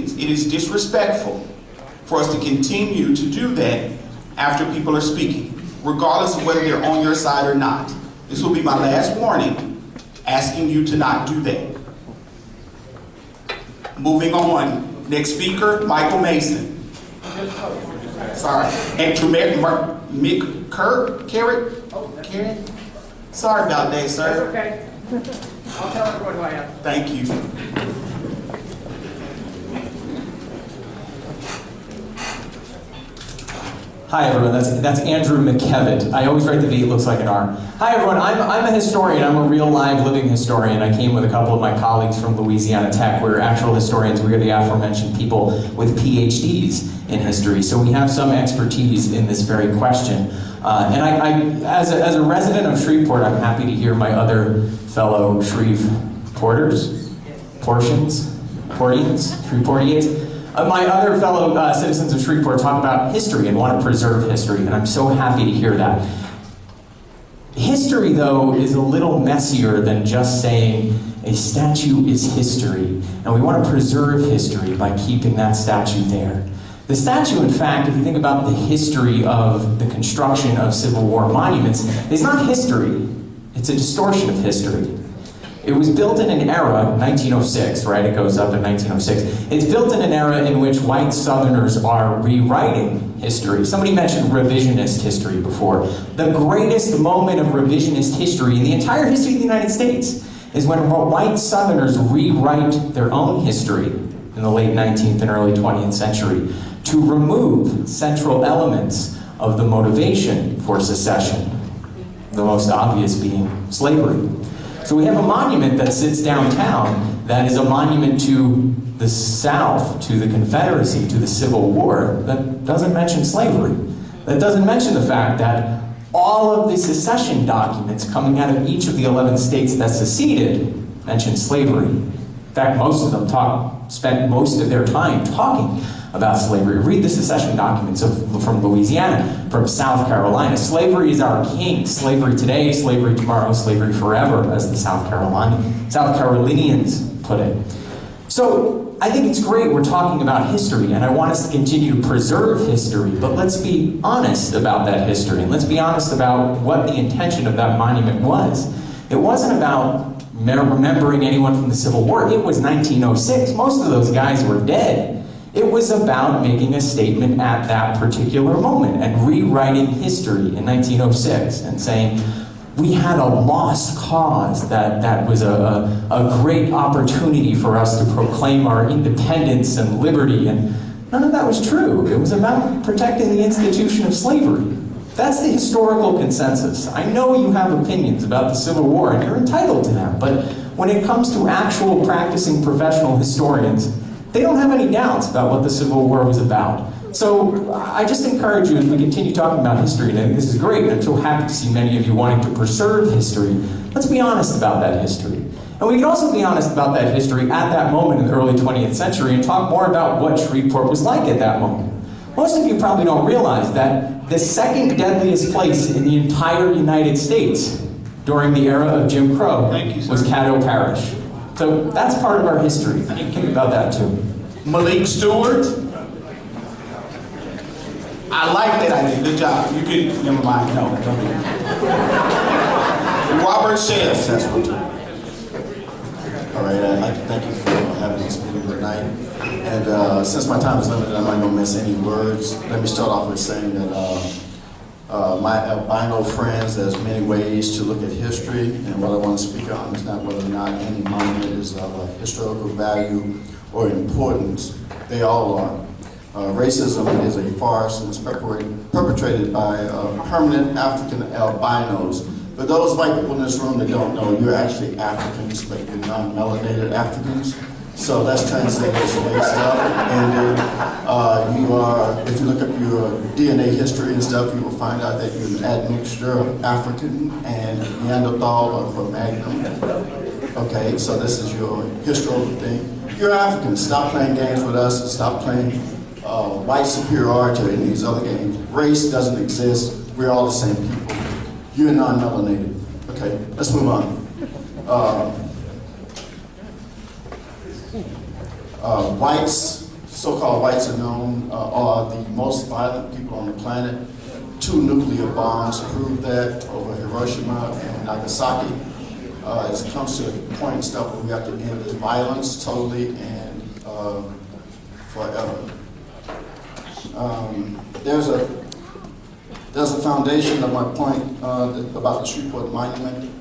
meetings. It is disrespectful for us to continue to do that after people are speaking, regardless of whether they're on your side or not. This will be my last warning, asking you to not do that. Moving on. Next speaker, Michael Mason. Sorry. And Mick Carrot? Sorry about that, sir. That's okay. I'll tell everyone who I am. Thank you. Hi everyone, that's Andrew McKevitt. I always write the V, it looks like an R. Hi everyone, I'm a historian. I'm a real live living historian. I came with a couple of my colleagues from Louisiana Tech. We're actual historians. We're the aforementioned people with PhDs in history. So we have some expertise in this very question. And I as a resident of Shreveport, I'm happy to hear my other fellow Shreveportians, my other fellow citizens of Shreveport talk about history and want to preserve history, and I'm so happy to hear that. History, though, is a little messier than just saying a statue is history, and we want to preserve history by keeping that statue there. The statue, in fact, if you think about the history of the construction of Civil War monuments, is not history, it's a distortion of history. It was built in an era, 1906, right? It goes up in 1906. It's built in an era in which white Southerners are rewriting history. Somebody mentioned revisionist history before. The greatest moment of revisionist history in the entire history of the United States is when white Southerners rewrite their own history in the late 19th and early 20th century to remove central elements of the motivation for secession, the most obvious being slavery. So we have a monument that sits downtown that is a monument to the South, to the Confederacy, to the Civil War, that doesn't mention slavery. That doesn't mention the fact that all of the secession documents coming out of each of the 11 states that seceded mention slavery. In fact, most of them spent most of their time talking about slavery. Read the secession documents from Louisiana, from South Carolina. Slavery is our king. Slavery today, slavery tomorrow, slavery forever, as the South Carolinians put it. So I think it's great we're talking about history, and I want us to continue to preserve history, but let's be honest about that history, and let's be honest about what the intention of that monument was. It wasn't about remembering anyone from the Civil War. It was 1906. Most of those guys were dead. It was about making a statement at that particular moment and rewriting history in 1906 and saying, we had a lost cause, that was a great opportunity for us to proclaim our independence and liberty, and none of that was true. It was about protecting the institution of slavery. That's the historical consensus. I know you have opinions about the Civil War, and you're entitled to them, but when it comes to actual practicing professional historians, they don't have any doubts about what the Civil War was about. So I just encourage you, as we continue talking about history, and I think this is great, and I'm so happy to see many of you wanting to preserve history, let's be honest about that history. And we can also be honest about that history at that moment in the early 20th century and talk more about what Shreveport was like at that moment. Most of you probably don't realize that the second deadliest place in the entire United States during the era of Jim Crow was Caddo Parish. So that's part of our history. Think about that too. Malik Stewart. I like that idea. Good job. You can, never mind. No, don't do it. Robert Shales. That's what. All right, I'd like to thank you for having this meeting tonight. And since my time is limited, I'm not going to miss any words. Let me start off with saying that my albino friends, there's many ways to look at history, and what I want to speak on is not whether or not any monument is of historical value or importance. They all are. Racism is a farce and is perpetrated by permanent African albinos. For those white people in this room that don't know, you're actually Africans, but you're non-melanated Africans. So let's translate this race stuff. And you are, if you look up your DNA history and stuff, you will find out that you're an admixture of African and Neanderthal or Cro-Magnon. Okay, so this is your historical thing. You're Africans. Stop playing games with us and stop playing white superiority in these other games. Race doesn't exist. We're all the same people. You're non-melanated. Okay, let's move on. Whites so-called whites are known are the most violent people on the planet. 2 nuclear bombs prove that over Hiroshima and Nagasaki. As it comes to a point and stuff where we have to end the violence totally and forever. There's a foundation of my point about the Shreveport Monument.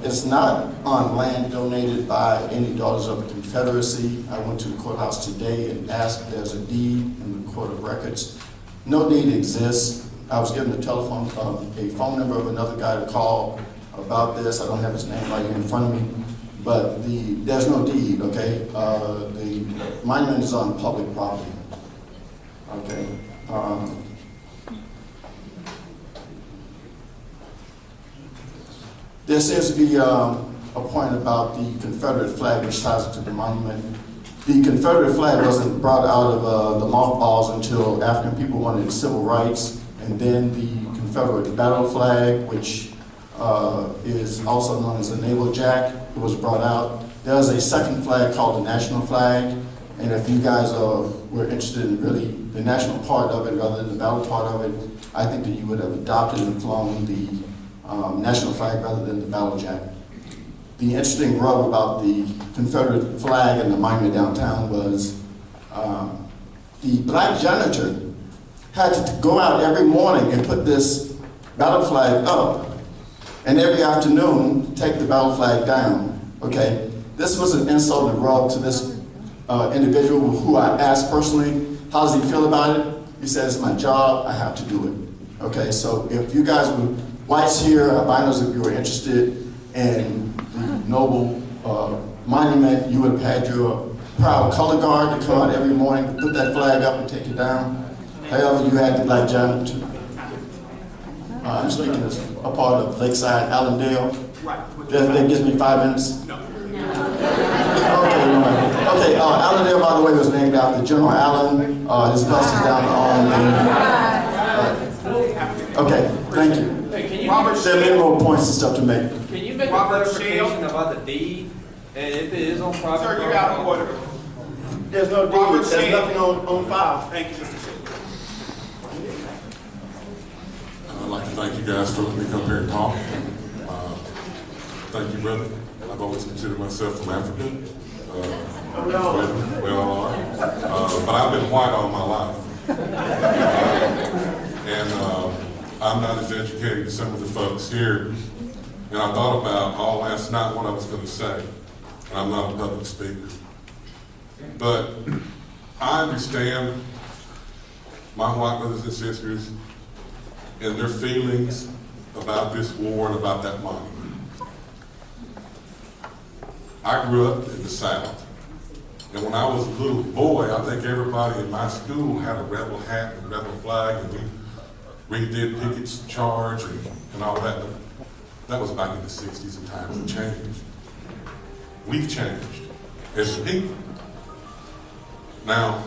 It's not on land donated by any daughters of the Confederacy. I went to the courthouse today and asked if there's a deed in the Court of Records. No deed exists. I was given a phone number of another guy to call about this. I don't have his name right here in front of me, but there's no deed, okay? The monument is on public property, okay? There seems to be a point about the Confederate flag which ties it to the monument. The Confederate flag wasn't brought out of the mothballs until African people wanted civil rights, and then the Confederate battle flag, which is also known as the naval jack, was brought out. There's a second flag called the national flag, and if you guys were interested in really the national part of it rather than the battle part of it, I think that you would have adopted and flown the national flag rather than the battle jack. The interesting rub about the Confederate flag and the monument downtown was the black janitor had to go out every morning and put this battle flag up, and every afternoon take the battle flag down, okay? This was an insult and rub to this individual who I asked personally, how does he feel about it? He says, it's my job, I have to do it. Okay, so if you guys were whites here, albinos, if you were interested in the noble monument, you would have had your proud color guard to come out every morning, put that flag up and take it down. However, you had the black janitor. I'm speaking as a part of Lakeside, Allendale. Right. That gives me 5 minutes. No. Okay, Allendale, by the way, was named after General Allen. His bust is down on okay, thank you. Hey, can you There are many more points and stuff to make. Can you make Robert a clarification about the deed? And if it is on private Sir, property? you're out of order. There's no Robert deed, there's Shea. nothing on file. Thank you, Mr. Shea. I'd like to thank you guys for letting me come here and talk. Thank you, brother. I've always considered myself from Africa. We all are. But I've been white all my life. And I'm not as educated as some of the folks here. And I thought about all last night what I was going to say. And I'm not a public speaker. But I understand my white brothers and sisters and their feelings about this war and about that monument. I grew up in the South, and when I was a little boy, I think everybody in my school had a rebel hat and a rebel flag, and we redid Pickett's charge and all that. But that was back in the 60s, and times have changed. We've changed as a people. Now,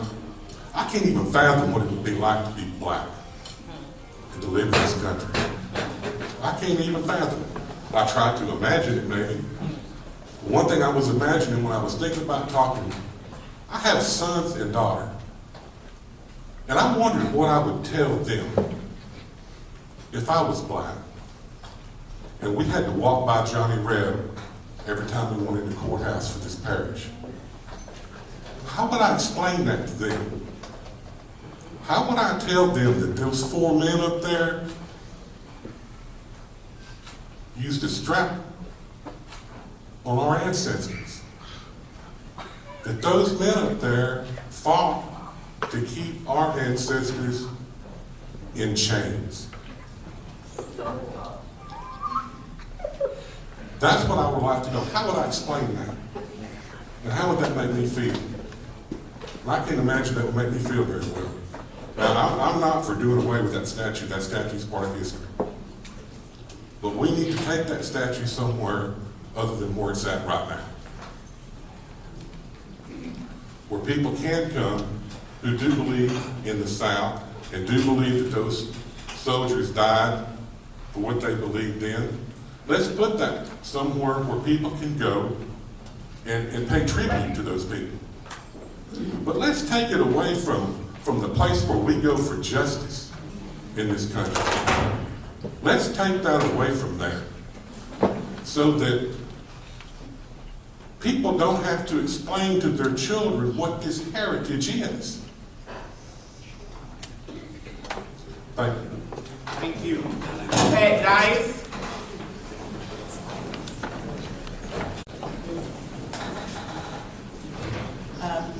I can't even fathom what it would be like to be black and to live in this country. I can't even fathom it. I tried to imagine it maybe. One thing I was imagining when I was thinking about talking, I have sons and daughter. And I wondered what I would tell them if I was black. And we had to walk by Johnny Reb every time we went into the courthouse for this parish. How would I explain that to them? How would I tell them that those 4 men up there used a strap on our ancestors? That those men up there fought to keep our ancestors in chains. That's what I would like to know. How would I explain that? And how would that make me feel? And I can't imagine that would make me feel very well. Now, I'm not for doing away with that statue. That statue's part of history. But we need to take that statue somewhere other than where it's at right now. Where people can come who do believe in the South and do believe that those soldiers died for what they believed in. Let's put that somewhere where people can go and pay tribute to those people. But let's take it away from the place where we go for justice in this country. Let's take that away from there so that people don't have to explain to their children what this heritage is. Thank you. Thank you. Pat Dias.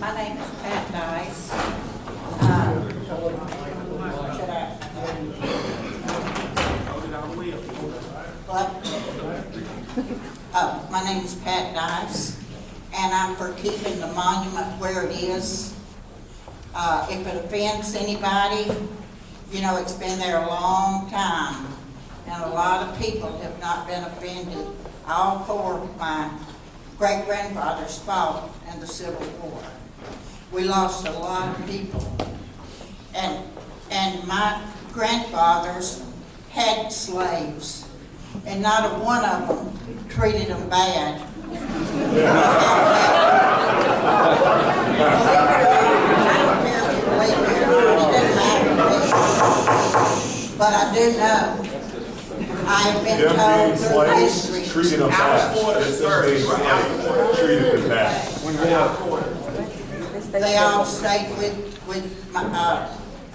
My name is Pat Dice. Should I? What? My name is Pat Dice, and I'm for keeping the monument where it is. If it offends anybody, you know, it's been there a long time, and a lot of people have not been offended. All four of my great-grandfathers fought in the Civil War. We lost a lot of people. And my grandfathers had slaves, and not a one of them treated them bad. I don't care if you believe me or not, it doesn't matter to me. But I do know, I have been told through history. Treated them bad. Treated them bad. They all stayed with my,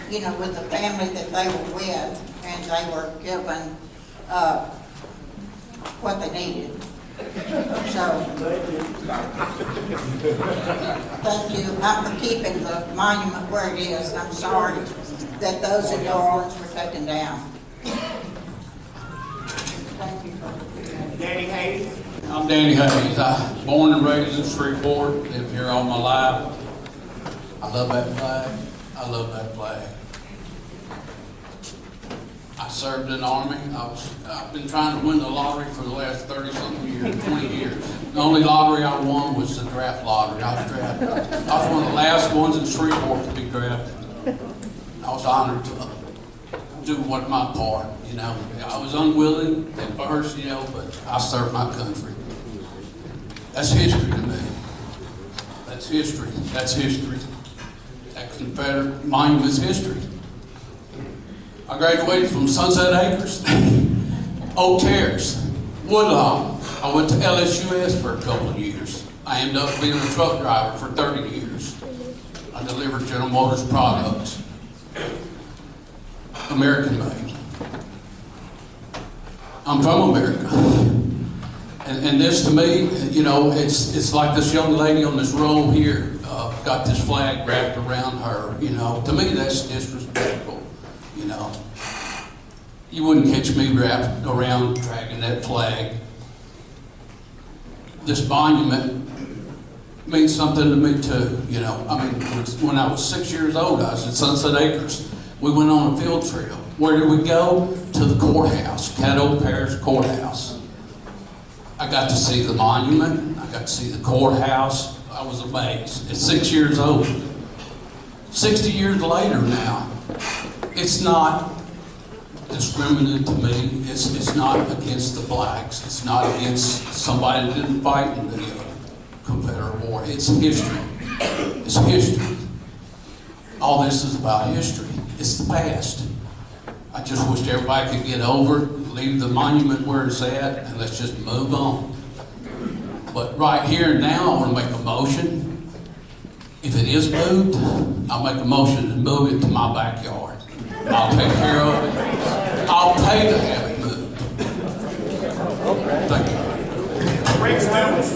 you know, with the family that they were with, and they were given what they needed. So, thank you. I'm for keeping the monument where it is. I'm sorry that those in New Orleans were taken down. Thank you. Danny Hayes. I'm Danny Hayes. I was born and raised in Shreveport, lived here all my life. I love that flag. I love that flag. I served in the Army. I've been trying to win the lottery for the last 30-something years, 20 years. The only lottery I won was the draft lottery. I was drafted. I was one of the last ones in Shreveport to be drafted. I was honored to do what my part, you know. I was unwilling at first, you know, but I served my country. That's history to me. That's history. That's history. That Confederate Monument's history. I graduated from Sunset Acres, Oak Terrace, Woodlawn. I went to LSUS for a couple of years. I ended up being a truck driver for 30 years. I delivered General Motors products, American made. I'm from America. And this to me, you know, it's like this young lady on this roll here, got this flag wrapped around her, you know. To me, that's disrespectful, you know. You wouldn't catch me wrapped around dragging that flag. This monument means something to me too, you know. I mean, when I was 6 years old, I was at Sunset Acres. We went on a field trip. Where did we go? To the courthouse, Caddo Parish Courthouse. I got to see the monument. I got to see the courthouse. I was amazed at 6 years old. 60 years later now, it's not discriminative to me. It's not against the blacks. It's not against somebody that didn't fight in the Confederate War. It's history. It's history. All this is about history. It's the past. I just wish everybody could get over it, leave the monument where it's at, and let's just move on. But right here and now, I want to make a motion. If it is moved, I'll make a motion to move it to my backyard. I'll take care of it. I'll pay to have it moved. Thank you. Rick Stokes.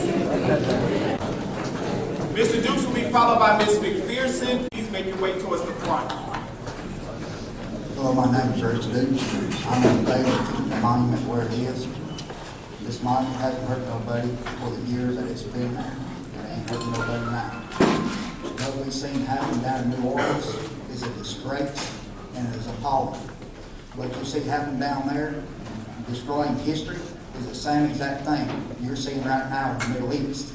Mr. Dukes will be followed by Ms. McPherson. Please make your way towards the front. Hello, my name is Rick Stokes. I'm in favor of keeping the monument where it is. This monument hasn't hurt nobody for the years that it's been there. It ain't hurting nobody now. What we've seen happen down in New Orleans is a disgrace and it is appalling. What you see happen down there, destroying history, is the same exact thing you're seeing right now in the Middle East,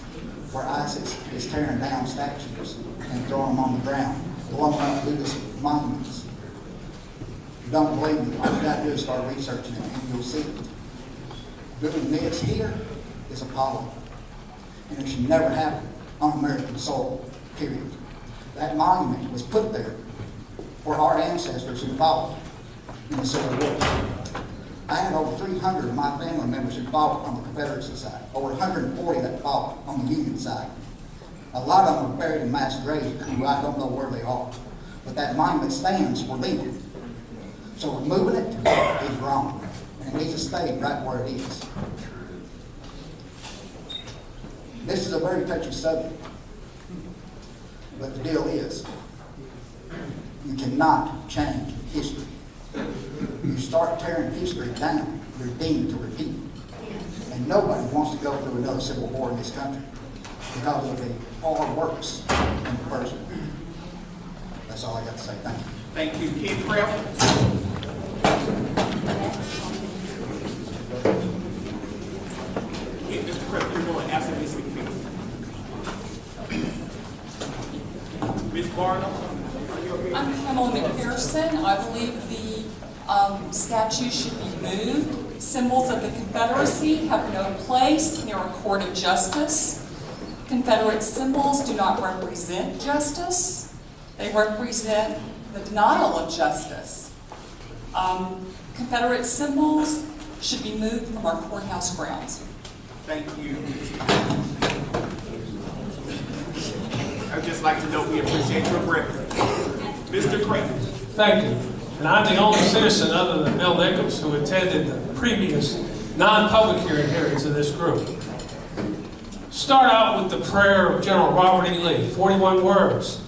where ISIS is tearing down statues and throwing them on the ground, blowing up Buddhist monuments. If you don't believe me, all you got to do is start researching it and you'll see it. Doing this here is appalling. And it should never happen on American soil, period. That monument was put there for our ancestors who fought in the Civil War. I had over 300 of my family members who fought on the Confederate side, over 140 that fought on the Union side. A lot of them are buried in mass graves who I don't know where they are. But that monument stands for them. So removing it is wrong. And it needs to stay right where it is. This is a very touchy subject. But the deal is, you cannot change history. You start tearing history down, you're deemed to repeat. And nobody wants to go through another civil war in this country because of the hard works in the first one. That's all I got to say. Thank you. Thank you. Keith Kraft. Mr. Kraft, you're going after Ms. McPherson. Ms. Barnum, are you okay? I'm Pamela McPherson. I believe the statue should be moved. Symbols of the Confederacy have no place near a court of justice. Confederate symbols do not represent justice. They represent the denial of justice. Confederate symbols should be moved from our courthouse grounds. Thank you. I'd just like to know we appreciate your record. Mr. Kraft. Thank you. And I'm the only citizen other than Bill Nichols who attended the previous non-public hearings of this group. Start out with the prayer of General Robert E. Lee, 41 words.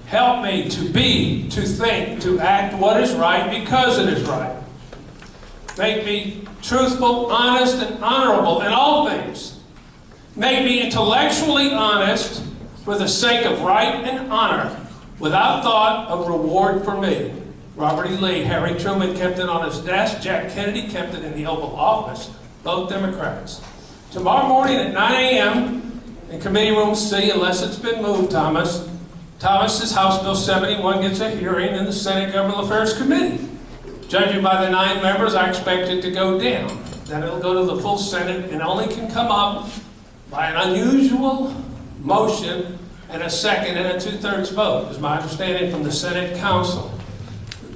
Help me to be, to think, to act what is right because it is right. Make me truthful, honest, and honorable in all things. Make me intellectually honest for the sake of right and honor, without thought of reward for me. Robert E. Lee. Harry Truman kept it on his desk. Jack Kennedy kept it in the Oval Office. Both Democrats. Tomorrow morning at 9 a.m. in Committee Room C, unless it's been moved, Thomas's House Bill 71 gets a hearing in the Senate Governmental Affairs Committee. Judging by the 9 members, I expect it to go down. Then it'll go to the full Senate and only can come up by an unusual motion and a second and a 2/3 vote, is my understanding from the Senate Council.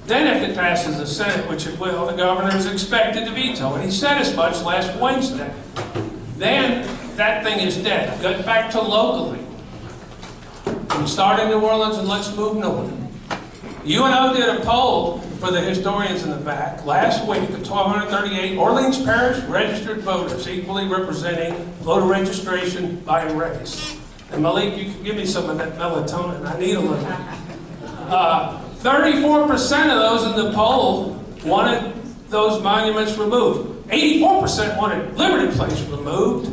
Then if it passes the Senate, which it will, the governor is expected to veto, and he said as much last Wednesday. Then that thing is dead. Get back to locally. We start in New Orleans and let's move north. UNO did a poll for the historians in the back last week of 1,238 Orleans Parish registered voters, equally representing voter registration by race. And Malik, you can give me some of that melatonin. I need a little. 34% of those in the poll wanted those monuments removed. 84% wanted Liberty Place removed.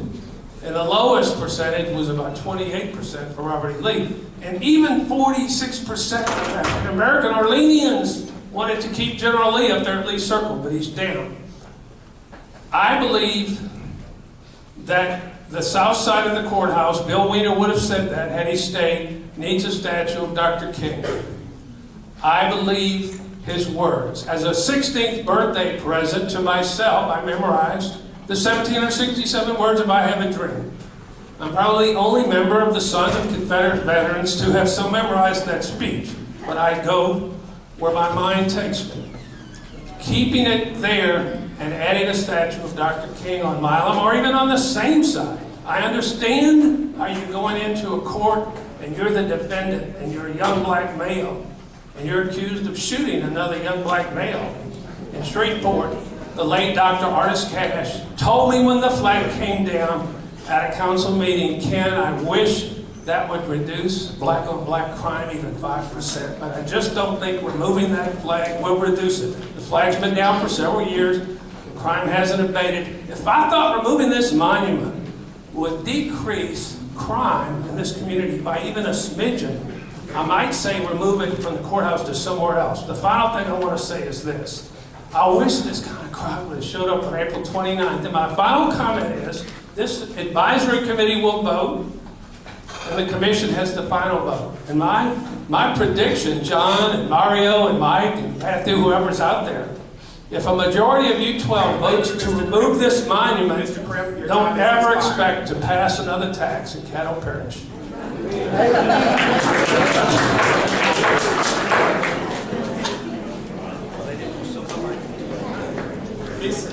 And the lowest percentage was about 28% for Robert E. Lee. And even 46% of African American Orleanians wanted to keep General Lee up there at Lee Circle, but he's down. I believe that the south side of the courthouse, Bill Weiner would have said that had he stayed, needs a statue of Dr. King. I believe his words. As a 16th birthday present to myself, I memorized the 1,767 words of I Have a Dream. I'm probably the only member of the Sons of Confederate Veterans to have so memorized that speech, but I go where my mind takes me. Keeping it there and adding a statue of Dr. King on Milam, or even on the same side. I understand how you're going into a court and you're the defendant and you're a young black male and you're accused of shooting another young black male. In Shreveport, the late Dr. Artis Cash told me when the flag came down at a council meeting, Ken, I wish that would reduce black-on-black crime even 5%, but I just don't think removing that flag will reduce it. The flag's been down for several years. The crime hasn't abated. If I thought removing this monument would decrease crime in this community by even a smidgen, I might say remove it from the courthouse to somewhere else. The final thing I want to say is this. I wish this kind of crowd would have showed up on April 29th. And my final comment is, this advisory committee will vote, and the commission has the final vote. And my prediction, John and Mario and Mike and Matthew, whoever's out there, if a majority of you 12 votes to remove this monument, don't ever expect to pass another tax in Caddo Parish. Miss